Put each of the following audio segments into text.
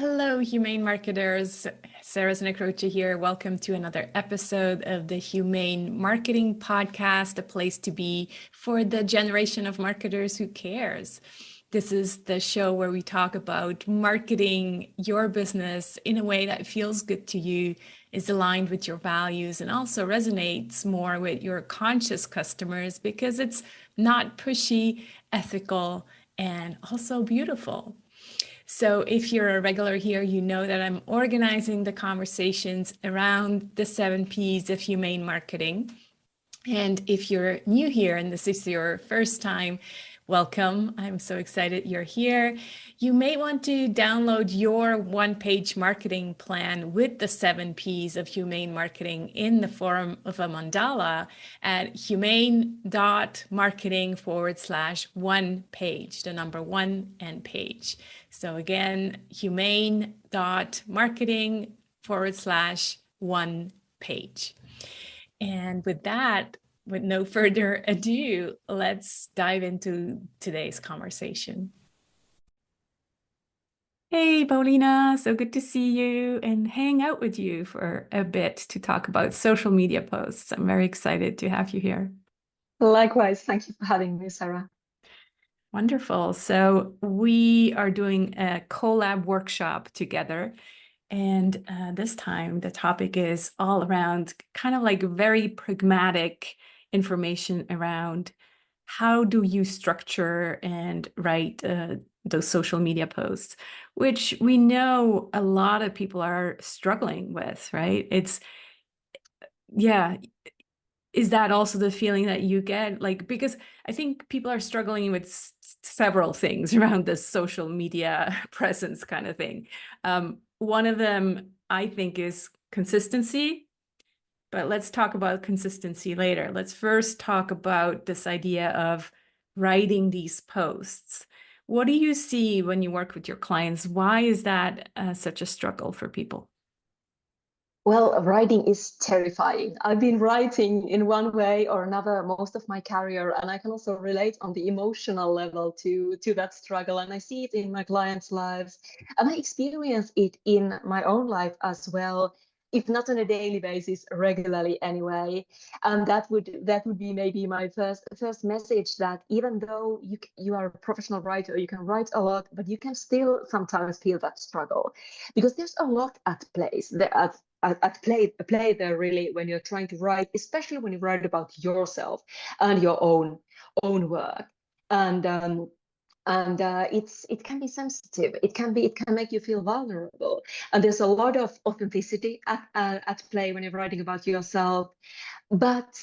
Hello, humane marketers. Sarah Znekrocha here. Welcome to another episode of the Humane Marketing Podcast, a place to be for the generation of marketers who cares. This is the show where we talk about marketing your business in a way that feels good to you, is aligned with your values, and also resonates more with your conscious customers because it's not pushy, ethical, and also beautiful. So if you're a regular here, you know that I'm organizing the conversations around the 7 Ps of humane marketing. And if you're new here and this is your first time, welcome. I'm so excited you're here. You may want to download your one-page marketing plan with the 7 Ps of humane marketing in the form of a mandala at humane.marketing/one page, the number one and page. So again, humane.marketing/one page. And with that, with no further ado, let's dive into today's conversation. Hey, Pauliina, so good to see you and hang out with you for a bit to talk about social media posts. I'm very excited to have you here. Likewise, thank you for having me, Sarah. Wonderful. So we are doing a collab workshop together. And this time the topic is all around kind of like very pragmatic information around how do you structure and write those social media posts, which we know a lot of people are struggling with, right? Is that also the feeling that you get? Like, because I think people are struggling with several things around this social media presence kind of thing. One of them, I think, is consistency. But let's talk about consistency later. Let's first talk about this idea of writing these posts. What do you see when you work with your clients? Why is that such a struggle for people? Well, writing is terrifying. I've been writing in one way or another most of my career, and I can also relate on the emotional level to that struggle. And I see it in my clients' lives, and I experience it in my own life as well, if not on a daily basis, regularly anyway. And that would be maybe my first message, that even though you are a professional writer, you can write a lot, but you can still sometimes feel that struggle because there's a lot at place there at play there really when you're trying to write, especially when you write about yourself and your own work. And it can be sensitive. It can make you feel vulnerable, and there's a lot of authenticity at play when you're writing about yourself. But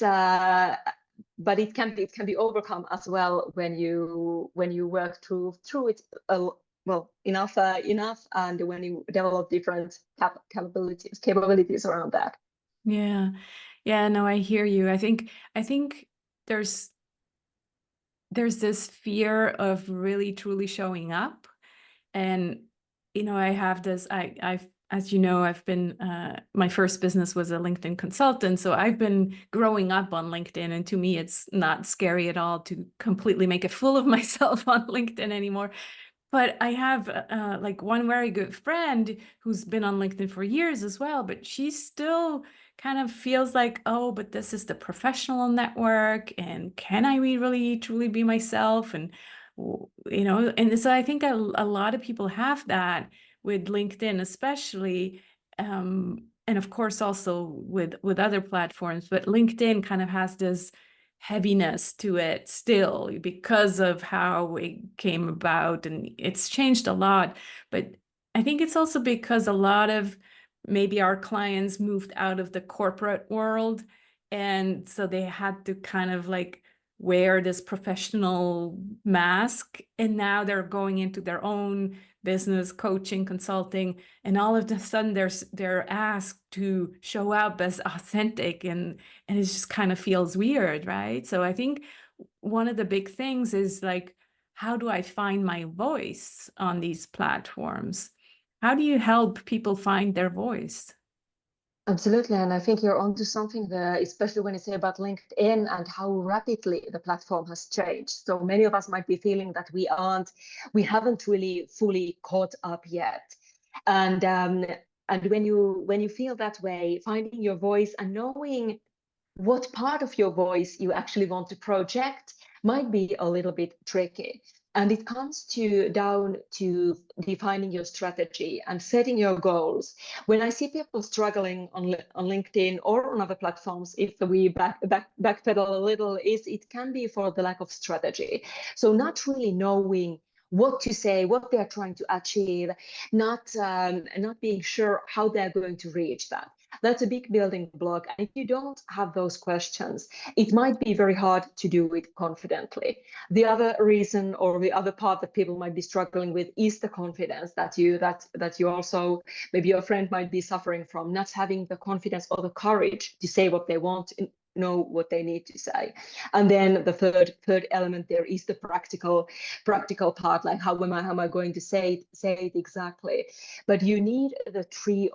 it can be overcome as well when you work through it well enough, and when you develop different capabilities around that. Yeah, no, I hear you. I think there's this fear of really truly showing up. And I have this, I've as you know, I've been my first business was a LinkedIn consultant, so I've been growing up on LinkedIn, and to me it's not scary at all to completely make a fool of myself on LinkedIn anymore. But I have like one very good friend who's been on LinkedIn for years as well, but she still kind of feels like, oh, but this is the professional network, and can I really truly be myself? And and so I think a lot of people have that with LinkedIn, especially, and of course also with other platforms. But LinkedIn kind of has this heaviness to it still because of how it came about, and it's changed a lot. But I think it's also because a lot of maybe our clients moved out of the corporate world, and so they had to kind of like wear this professional mask, and now they're going into their own business, coaching, consulting, and all of a sudden they're asked to show up as authentic, and it just kind of feels weird, right? So I think one of the big things is like, how do I find my voice on these platforms? How do you help people find their voice? Absolutely, and I think you're onto something there, especially when you say about LinkedIn and how rapidly the platform has changed. So many of us might be feeling that we haven't really fully caught up yet. And when you feel that way, finding your voice and knowing what part of your voice you actually want to project might be a little bit tricky. And it comes down to defining your strategy and setting your goals. When I see people struggling on LinkedIn or on other platforms, if we backpedal a little, it can be for the lack of strategy. So not really knowing what to say, what they're trying to achieve, not being sure how they're going to reach that. That's a big building block. And if you don't have those questions, it might be very hard to do it confidently. The other reason or the other part that people might be struggling with is the confidence that you also, maybe your friend might be suffering from, not having the confidence or the courage to say what they want, know what they need to say. And then the third element there is the practical part, like how am I going to say it exactly? But you need the three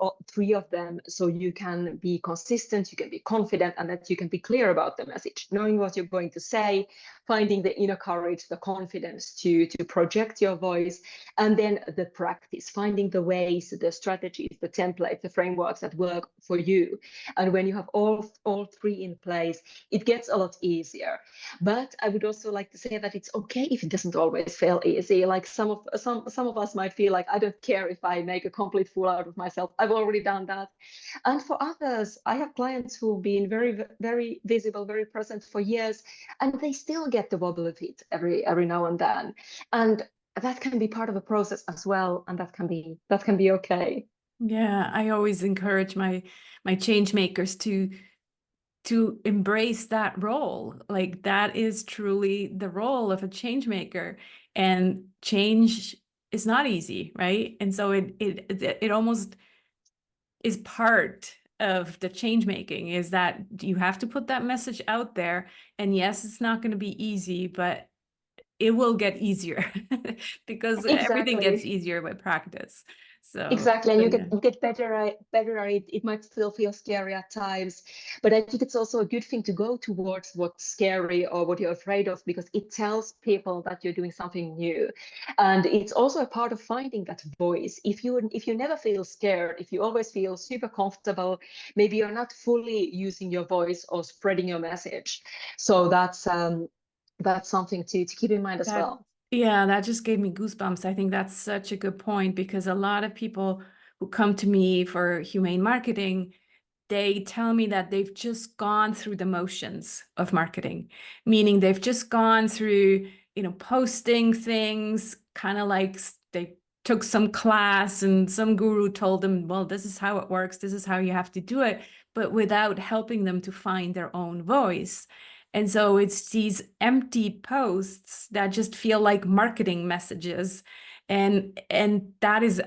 of them so you can be consistent, you can be confident, and that you can be clear about the message, knowing what you're going to say, finding the inner courage, the confidence to project your voice, and then the practice, finding the ways, the strategies, the templates, the frameworks that work for you. And when you have all three in place, it gets a lot easier. But I would also like to say that it's okay if it doesn't always feel easy. Like some of us might feel like, I don't care if I make a complete fool out of myself. I've already done that. And for others, I have clients who've been very, very visible, very present for years, and they still get the wobble of it every now and then. And that can be part of a process as well, and that can be okay. Yeah, I always encourage my change makers to embrace that role. Like that is truly the role of a change maker, and change is not easy, right? And so it almost is part of the change making, is that you have to put that message out there. And yes, it's not going to be easy, but it will get easier because everything gets Exactly. easier with practice. So, Exactly, and but you yeah. get better at it. It might still feel scary at times, but I think it's also a good thing to go towards what's scary or what you're afraid of, because it tells people that you're doing something new, and it's also a part of finding that voice. If you never feel scared, if you always feel super comfortable, maybe you're not fully using your voice or spreading your message. So that's something to keep in mind as That, well. yeah, that just gave me goosebumps. I think that's such a good point, because a lot of people who come to me for humane marketing, they tell me that they've just gone through the motions of marketing, meaning they've just gone through, posting things, kind of like they took some class and some guru told them, well, this is how it works, this is how you have to do it, but without helping them to find their own voice. And so it's these empty posts that just feel like marketing messages. And that is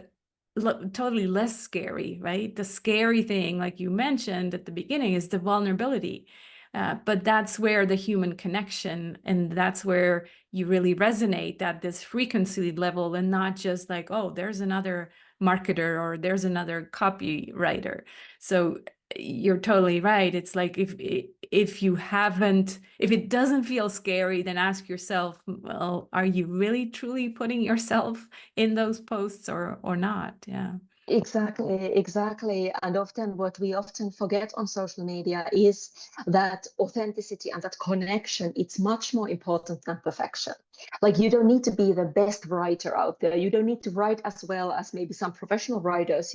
totally less scary, right? The scary thing, like you mentioned at the beginning, is the vulnerability. But that's where the human connection, and that's where you really resonate at this frequency level, and not just like, oh, there's another marketer or there's another copywriter. So you're totally right. It's like if you haven't, if it doesn't feel scary, then ask yourself, well, are you really truly putting yourself in those posts or not? Yeah. Exactly. And often what we often forget on social media is that authenticity and that connection, it's much more important than perfection. Like you don't need to be the best writer out there. You don't need to write as well as maybe some professional writers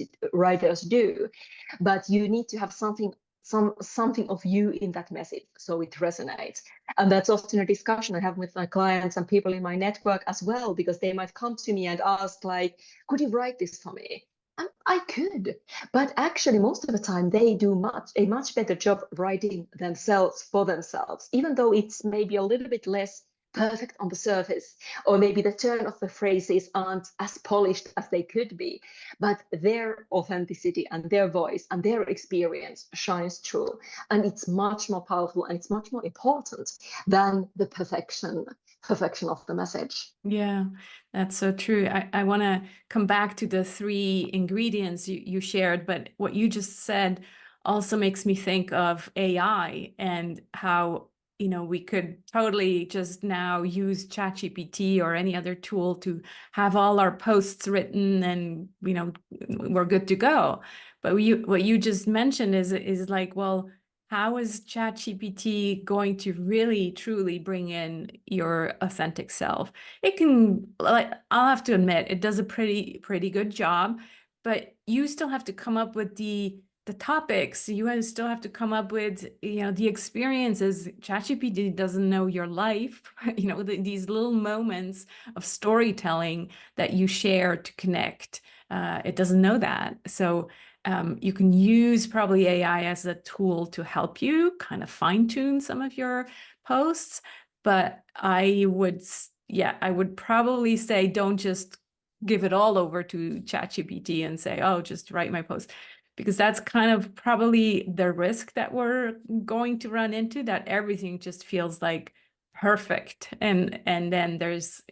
do, but you need to have something of you in that message so it resonates. And that's often a discussion I have with my clients and people in my network as well, because they might come to me and ask, like, could you write this for me? And I could, but actually, most of the time they do a much better job writing themselves for themselves, even though it's maybe a little bit less perfect on the surface, or maybe the turn of the phrases aren't as polished as they could be. But their authenticity and their voice and their experience shines through, and it's much more powerful and it's much more important than the perfection of the message. Yeah, that's so true. I want to come back to the three ingredients you shared, but what you just said also makes me think of AI and how, we could totally just now use ChatGPT or any other tool to have all our posts written, and we're good to go. But what you just mentioned is like, well, how is ChatGPT going to really truly bring in your authentic self? It can, like, I'll have to admit, it does a pretty good job, but you still have to come up with the topics. You guys still have to come up with the experiences. ChatGPT doesn't know your life, these little moments of storytelling that you share to connect. It doesn't know that. So you can use probably AI as a tool to help you kind of fine tune some of your posts. But I would probably say, don't just give it all over to ChatGPT and say, oh, just write my post, because that's kind of probably the risk that we're going to run into, that everything just feels like perfect. And then there's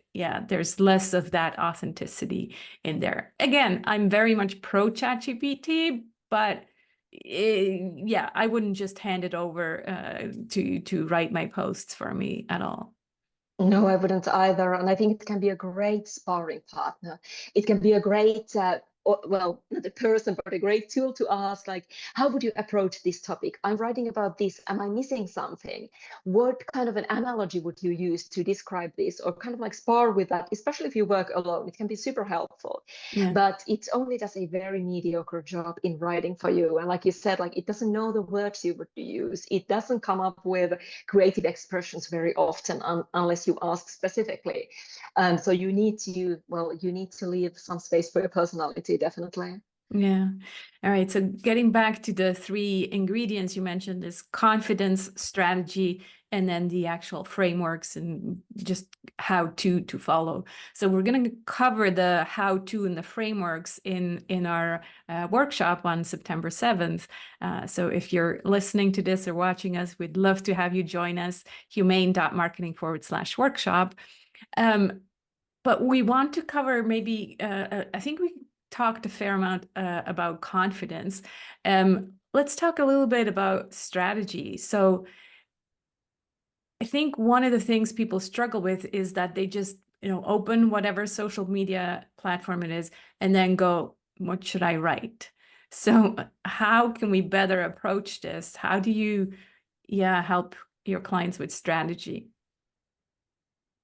less of that authenticity in there. Again, I'm very much pro ChatGPT, but yeah, I wouldn't just hand it over to write my posts for me at all. No, I wouldn't either. And I think it can be a great sparring partner. It can be a great, well, not a person, but a great tool to ask, like, how would you approach this topic? I'm writing about this. Am I missing something? What kind of an analogy would you use to describe this? Or kind of like spar with that, especially if you work alone. It can be super helpful. Yeah. But it only does a very mediocre job in writing for you. And like you said, like, it doesn't know the words you would use. It doesn't come up with creative expressions very often unless you ask specifically. So you need to leave some space for your personality, definitely. Yeah. All right. So getting back to the three ingredients you mentioned is confidence, strategy, and then the actual frameworks and just how to follow. So we're going to cover the how to and the frameworks in our workshop on September 7th. So if you're listening to this or watching us, we'd love to have you join us, humane.marketing/workshop. But we want to cover maybe, I think we talked a fair amount about confidence. Let's talk a little bit about strategy. So I think one of the things people struggle with is that they just, open whatever social media platform it is and then go, what should I write? So how can we better approach this? How do you, help your clients with strategy?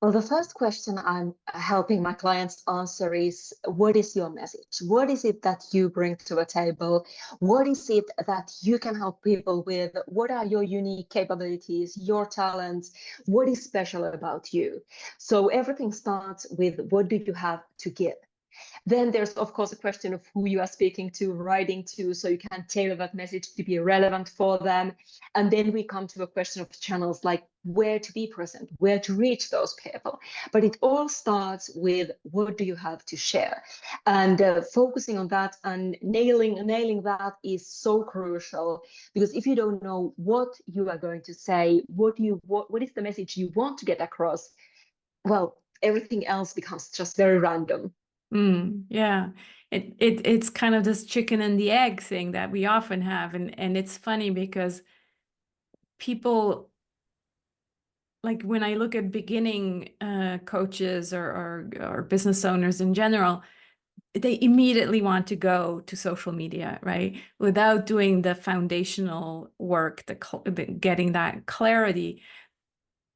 Well, the first question I'm helping my clients answer is, what is your message? What is it that you bring to a table? What is it that you can help people with? What are your unique capabilities, your talents? What is special about you? So everything starts with, what do you have to give? Then there's, of course, a question of who you are speaking to, writing to, so you can tailor that message to be relevant for them. And then we come to a question of channels, like where to be present, where to reach those people. But it all starts with, what do you have to share? And focusing on that and nailing that is so crucial, because if you don't know what you are going to say, what is the message you want to get across, well, everything else becomes just very random. Yeah, it's kind of this chicken and the egg thing that we often have, and it's funny because people, like, when I look at beginning coaches or business owners in general, they immediately want to go to social media, right? Without doing the foundational work, getting that clarity.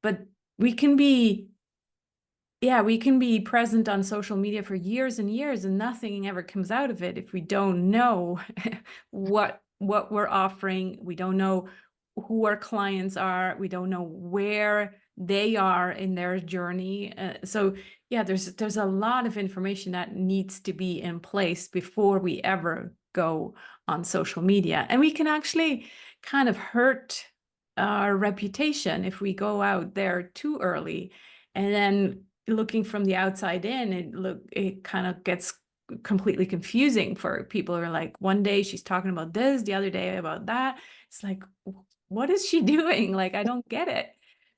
But we can be we can be present on social media for years and years and nothing ever comes out of it if we don't know what we're offering. We don't know who our clients are. We don't know where they are in their journey. So yeah, there's a lot of information that needs to be in place before we ever go on social media. And we can actually kind of hurt our reputation if we go out there too early. And then looking from the outside in, it kind of gets completely confusing for people who are like, one day she's talking about this, the other day about that. It's like, what is she doing? Like, I don't get it.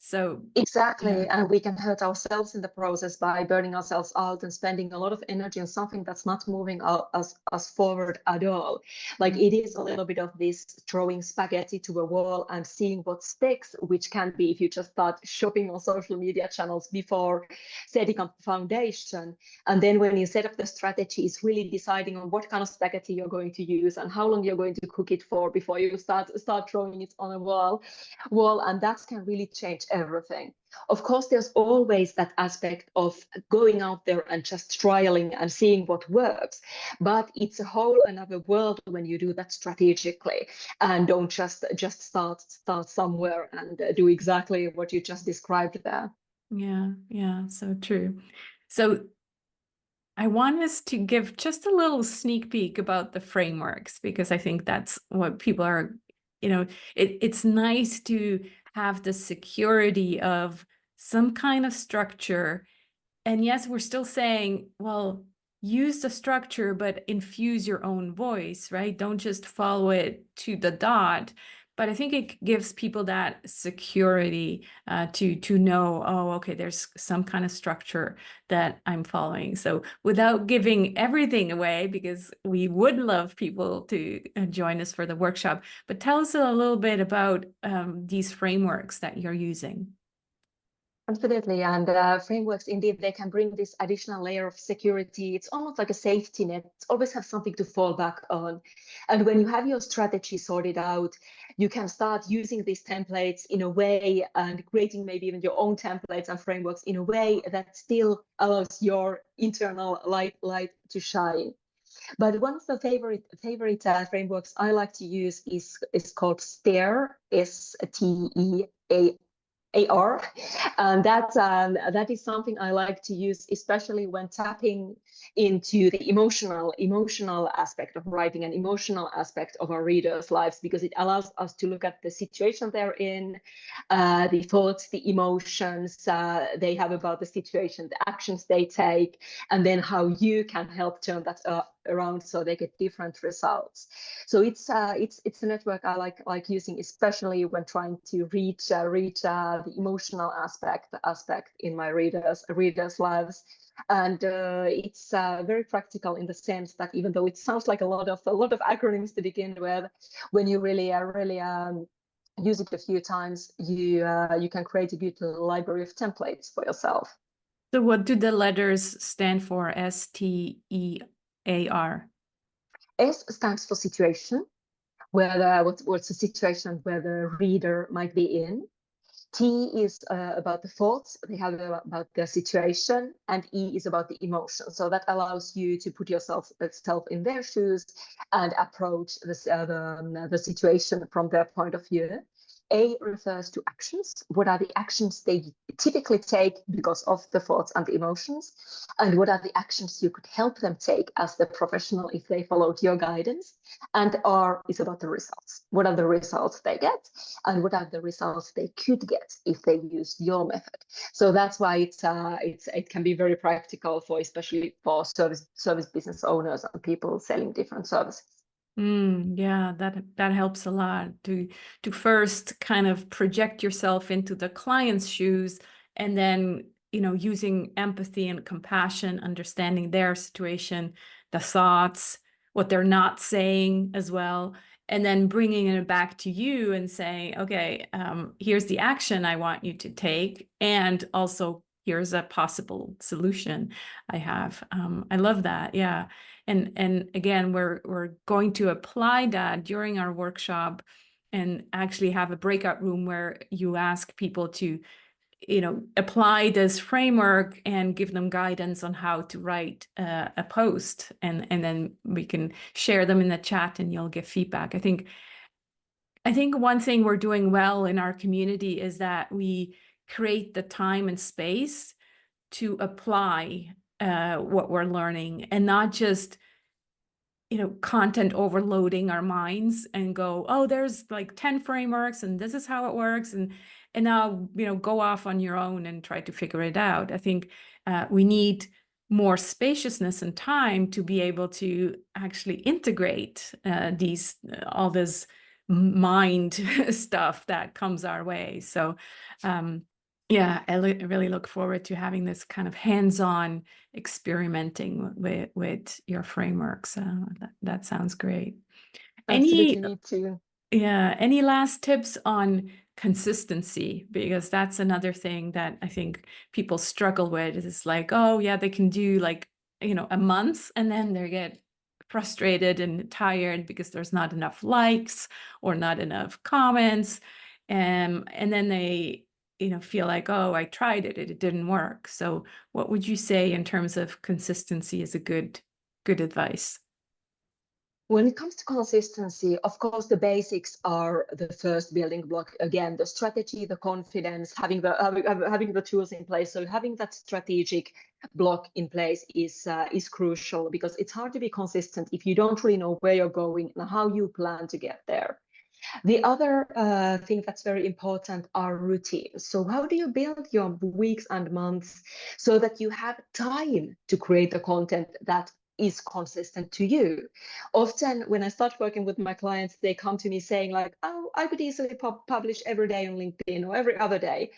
So yeah. Exactly. And we can hurt ourselves in the process by burning ourselves out and spending a lot of energy on something that's not moving us forward at all. Like Mm. it is a little bit of this throwing spaghetti to a wall and seeing what sticks, which can be if you just start shopping on social media channels before setting up the foundation. And then when you set up the strategy, it's really deciding on what kind of spaghetti you're going to use and how long you're going to cook it for before you start throwing it on a wall, and that can really change everything. Of course, there's always that aspect of going out there and just trialing and seeing what works, but it's a whole another world when you do that strategically and don't just start somewhere and do exactly what you just described there. Yeah, yeah, so true. So I want us to give just a little sneak peek about the frameworks, because I think that's what people are, it's nice to have the security of some kind of structure. And yes, we're still saying, well, use the structure, but infuse your own voice, right? Don't just follow it to the dot. But I think it gives people that security to know, oh, okay, there's some kind of structure that I'm following. So without giving everything away, because we would love people to join us for the workshop, but tell us a little bit about these frameworks that you're using. Absolutely. And frameworks, indeed, they can bring this additional layer of security. It's almost like a safety net. It's always have something to fall back on. And when you have your strategy sorted out, you can start using these templates in a way and creating maybe even your own templates and frameworks in a way that still allows your internal light to shine. But one of the favorite frameworks I like to use is called STARE, STEA AR, and that is something I like to use, especially when tapping into the emotional aspect of writing and emotional aspect of our readers' lives, because it allows us to look at the situation they're in, the thoughts, the emotions they have about the situation, the actions they take, and then how you can help turn that around so they get different results. So it's a network I like using, especially when trying to reach the emotional aspect in my readers' lives. And it's very practical in the sense that even though it sounds like a lot of acronyms to begin with, when you really use it a few times, you can create a beautiful library of templates for yourself. So what do the letters stand for? STEAR. S stands for situation, what's the situation where the reader might be in. T is about the thoughts they have about the situation, and E is about the emotion. So that allows you to put yourself in their shoes and approach the situation from their point of view. A refers to actions. What are the actions they typically take because of the thoughts and the emotions? And what are the actions you could help them take as the professional if they followed your guidance? And R is about the results. What are the results they get? And what are the results they could get if they used your method? So that's why it can be very practical for, especially for service business owners and people selling different services. Yeah, that helps a lot to first kind of project yourself into the client's shoes, and then, using empathy and compassion, understanding their situation, the thoughts, what they're not saying as well, and then bringing it back to you and saying, okay, here's the action I want you to take, and also here's a possible solution I have. I love that. Yeah. And again, we're going to apply that during our workshop, and actually have a breakout room where you ask people to, apply this framework and give them guidance on how to write a post, and then we can share them in the chat and you'll give feedback. I think one thing we're doing well in our community is that we create the time and space to apply what we're learning, and not just content overloading our minds and go, oh, there's like 10 frameworks and this is how it works, and now go off on your own and try to figure it out. I think we need more spaciousness and time to be able to actually integrate all this mind stuff that comes our way. So Yeah, I really look forward to having this kind of hands-on experimenting with your framework. So that sounds great. Any Absolutely, me too. Yeah, any last tips on consistency? Because that's another thing that I think people struggle with. It's like, oh yeah, they can do like, a month and then they get frustrated and tired because there's not enough likes or not enough comments. And then they, feel like, oh, I tried it didn't work. So what would you say in terms of consistency is a good advice? When it comes to consistency, of course, the basics are the first building block. Again, the strategy, the confidence, having the tools in place. So having that strategic block in place is crucial, because it's hard to be consistent if you don't really know where you're going and how you plan to get there. The other thing that's very important are routines. So how do you build your weeks and months so that you have time to create the content that is consistent to you? Often when I start working with my clients, they come to me saying like, oh, I could easily publish every day on LinkedIn or every other day.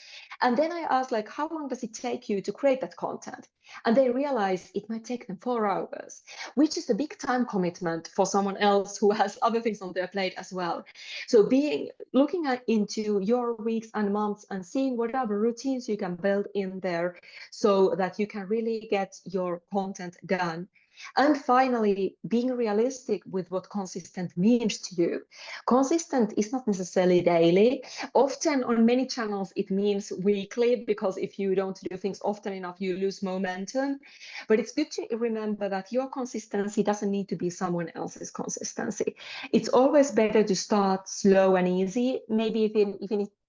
And then I ask like, how long does it take you to create that content? And they realize it might take them 4 hours, which is a big time commitment for someone else who has other things on their plate as well. So being looking into your weeks and months and seeing what other routines you can build in there so that you can really get your content done. And finally, being realistic with what consistent means to you. Consistent is not necessarily daily. Often on many channels, it means weekly, because if you don't do things often enough, you lose momentum. But it's good to remember that your consistency doesn't need to be someone else's consistency. It's always better to start slow and easy, maybe even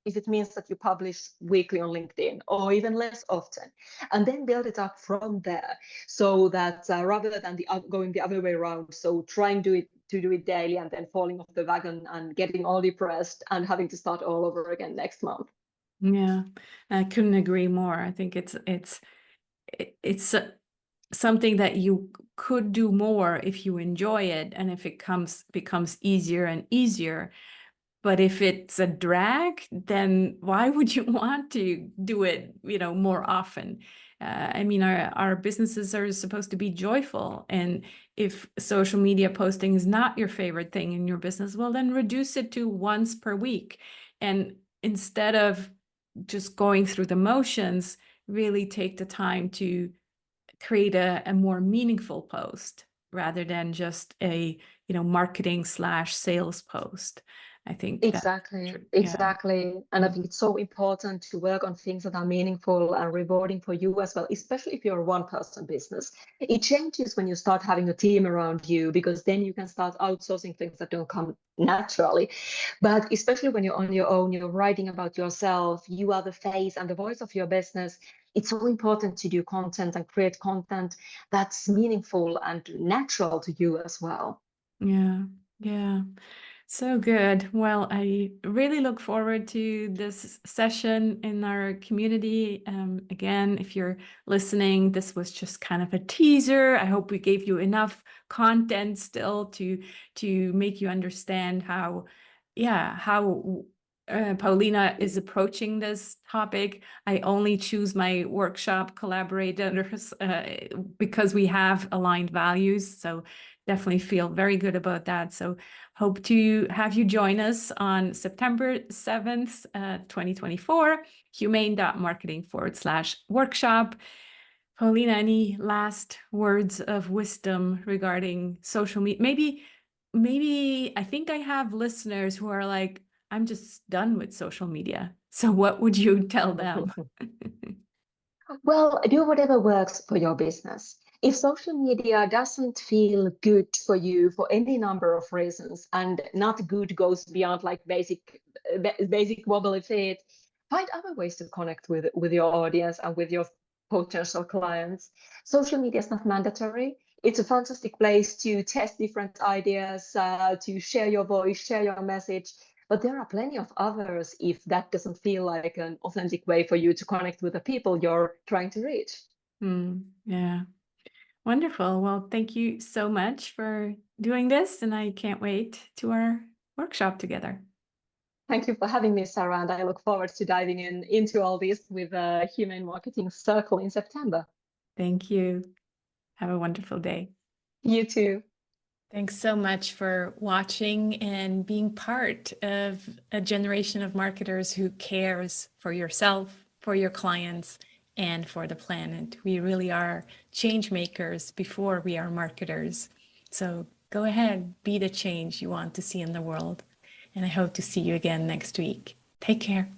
if it means that you publish weekly on LinkedIn or even less often, and then build it up from there, so that rather than going the other way around, so trying to do it daily and then falling off the wagon and getting all depressed and having to start all over again next month. Yeah, I couldn't agree more. I think it's something that you could do more if you enjoy it and if it becomes easier and easier. But if it's a drag, then why would you want to do it, more often? I mean, our businesses are supposed to be joyful. And if social media posting is not your favorite thing in your business, well, then reduce it to once per week. And instead of just going through the motions, really take the time to create a more meaningful post rather than just a marketing/sales post. I think that's Exactly, true. Yeah. exactly. And I Mm. think it's so important to work on things that are meaningful and rewarding for you as well, especially if you're a one-person business. It changes when you start having a team around you, because then you can start outsourcing things that don't come naturally. But especially when you're on your own, you're writing about yourself, you are the face and the voice of your business. It's so important to do content and create content that's meaningful and natural to you as well. Yeah. Yeah. So good. Well, I really look forward to this session in our community. Again, if you're listening, this was just kind of a teaser. I hope we gave you enough content still to make you understand how Pauliina is approaching this topic. I only choose my workshop collaborators because we have aligned values. So definitely feel very good about that. So hope to have you join us on September 7th, 2024, humane.marketing/workshop. Pauliina, any last words of wisdom regarding social media? Maybe I think I have listeners who are like, I'm just done with social media. So what would you tell them? Well, do whatever works for your business. If social media doesn't feel good for you for any number of reasons, and not good goes beyond like basic wobbly feet, find other ways to connect with your audience and with your potential clients. Social media is not mandatory. It's a fantastic place to test different ideas, to share your voice, share your message. But there are plenty of others if that doesn't feel like an authentic way for you to connect with the people you're trying to reach. Yeah. Wonderful. Well, thank you so much for doing this, and I can't wait to our workshop together. Thank you for having me, Sarah, and I look forward to diving into all this with the Human Marketing Circle in September. Thank you. Have a wonderful day. You too. Thanks so much for watching and being part of a generation of marketers who cares for yourself, for your clients, and for the planet. We really are change makers before we are marketers. So go ahead, be the change you want to see in the world. And I hope to see you again next week. Take care.